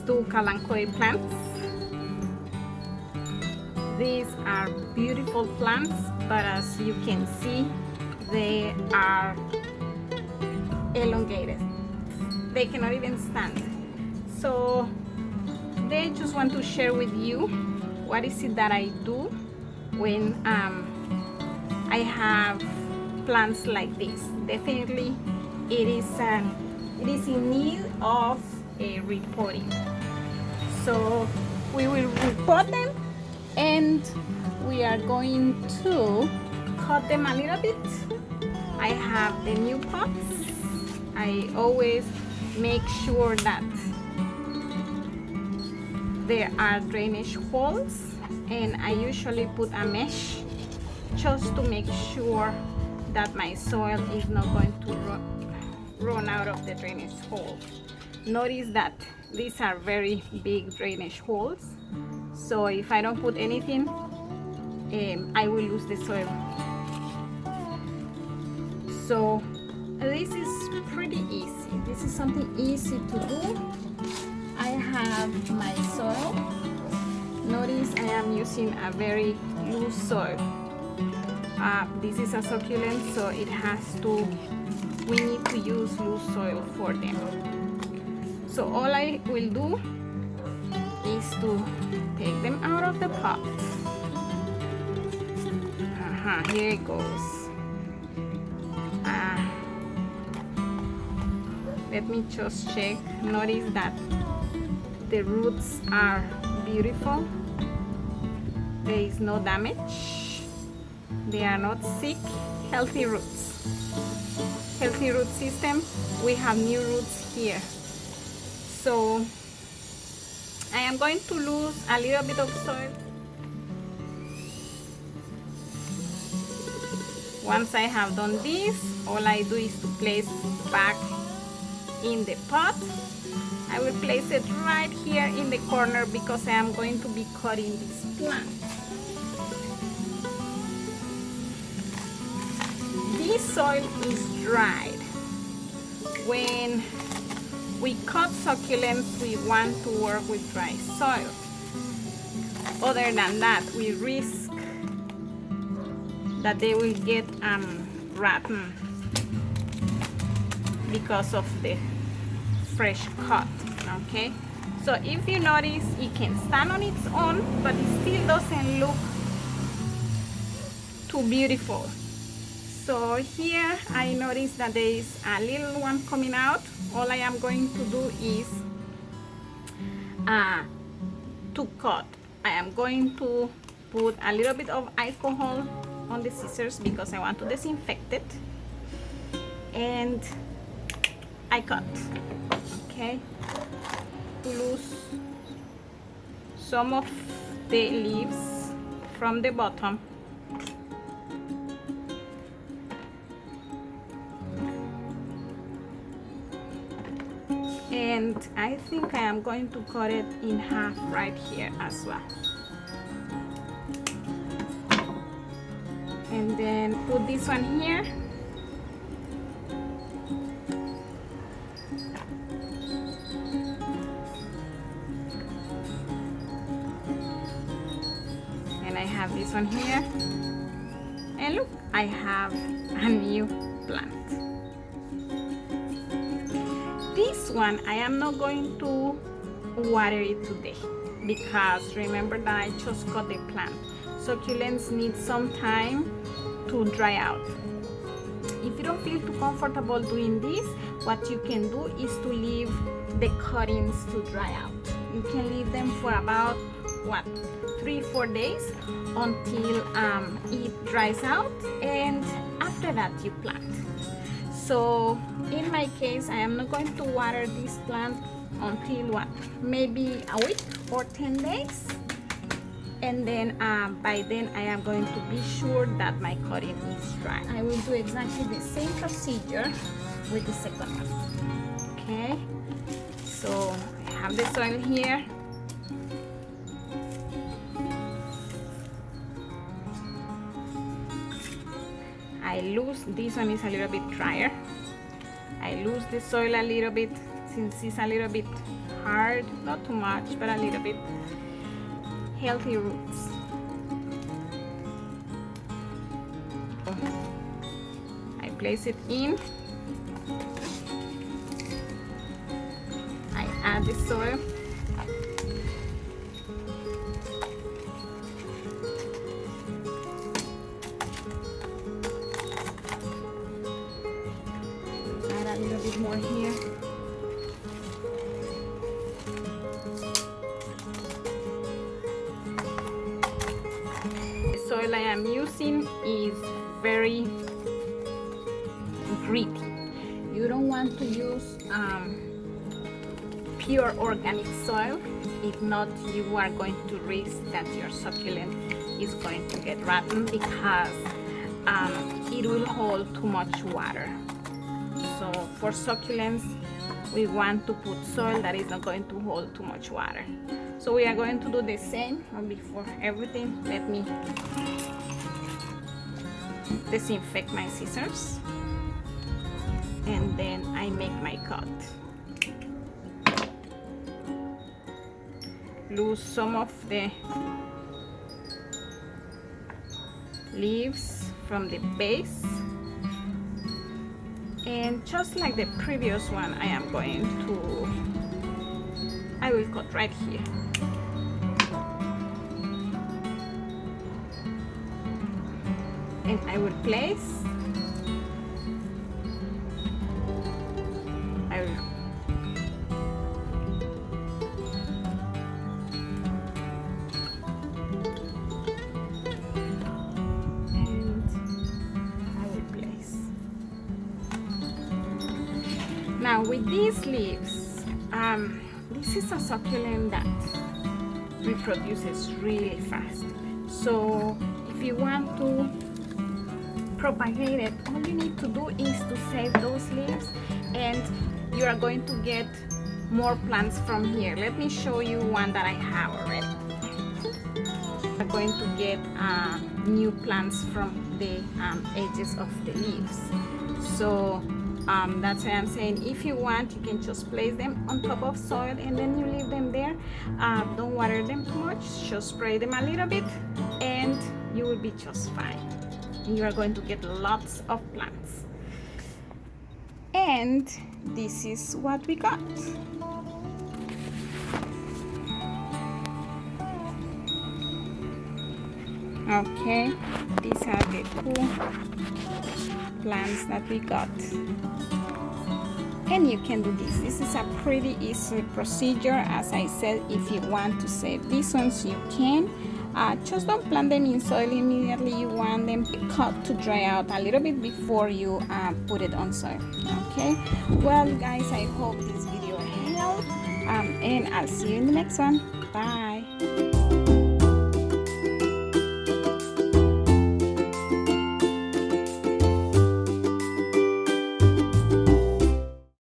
two kalanchoe plants. These are beautiful plants, but as you can see, they are elongated. They cannot even stand. So they just want to share with you what is it that I do when I have plants like this. Definitely it is in need of a repotting. So we will repot them, and we are going to cut them a little bit. I have the new pots. I always make sure that there are drainage holes, and I usually put a mesh just to make sure that my soil is not going to run out of the drainage hole. Notice that these are very big drainage holes, so if I don't put anything, I will lose the soil. So this is pretty easy. This is something easy to do. I have my soil. Notice I am using a very loose soil. This is a succulent, so it has to, we need to use loose soil for them. So all I will do is to take them out of the pot. Here it goes. Let me just check. Notice that the roots are beautiful. There is no damage. They are not sick. Healthy roots. Healthy root system. We have new roots here. So I am going to lose a little bit of soil. Once I have done this, all I do is to place back in the pot. I will place it right here in the corner because I am going to be cutting this plant. This soil is dried. When we cut succulents, we want to work with dry soil. Other than that, we risk that they will get rotten because of the fresh cut. Okay, so if you notice, it can stand on its own, but it still doesn't look too beautiful. So here I notice that there is a little one coming out. All I am going to do is to cut. I am going to put a little bit of alcohol on the scissors because I want to disinfect it, and I cut. Okay, to lose some of the leaves from the bottom. And I think I am going to cut it in half right here as well. And then put this one here. And I have this one here. And look, I have a new plant. This one, I am not going to water it today because remember that I just cut the plant. Succulents need some time to dry out. If you don't feel too comfortable doing this, what you can do is to leave the cuttings to dry out. You can leave them for about 3-4 days until it dries out, and after that you plant. So in my case, I am not going to water this plant until maybe a week or 10 days. And then by then I am going to be sure that my cutting is dry. I will do exactly the same procedure with the second one. Okay, so I have the soil here. I lose, this one is a little bit drier. I lose the soil a little bit since it's a little bit hard, not too much, but a little bit. Healthy roots. I place it in. I add the soil. Add a little bit more here. The soil I am using is very gritty. You don't want to use pure organic soil. If not, you are going to risk that your succulent is going to get rotten because it will hold too much water. So for succulents, we want to put soil that is not going to hold too much water. So we are going to do the same. Before everything, let me disinfect my scissors, and then I make my cut. Lose some of the leaves from the base, and just like the previous one, I will cut right here. And I will place, Now with these leaves, this is a succulent that reproduces really fast. So if you want to propagate it, all you need to do is to save those leaves, and you are going to get more plants from here. Let me show you one that I have already. I'm going to get new plants from the edges of the leaves. So that's why I'm saying, if you want, you can just place them on top of soil and then you leave them there. Don't water them too much, just spray them a little bit and you will be just fine. You are going to get lots of plants. And this is what we got. Okay, these are the two plants that we got. And you can do this. This is a pretty easy procedure. As I said, if you want to save these ones, you can. Just don't plant them in soil immediately. You want them cut to dry out a little bit before you put it on soil. Okay, well guys, I hope this video helped, and I'll see you in the next one. Bye.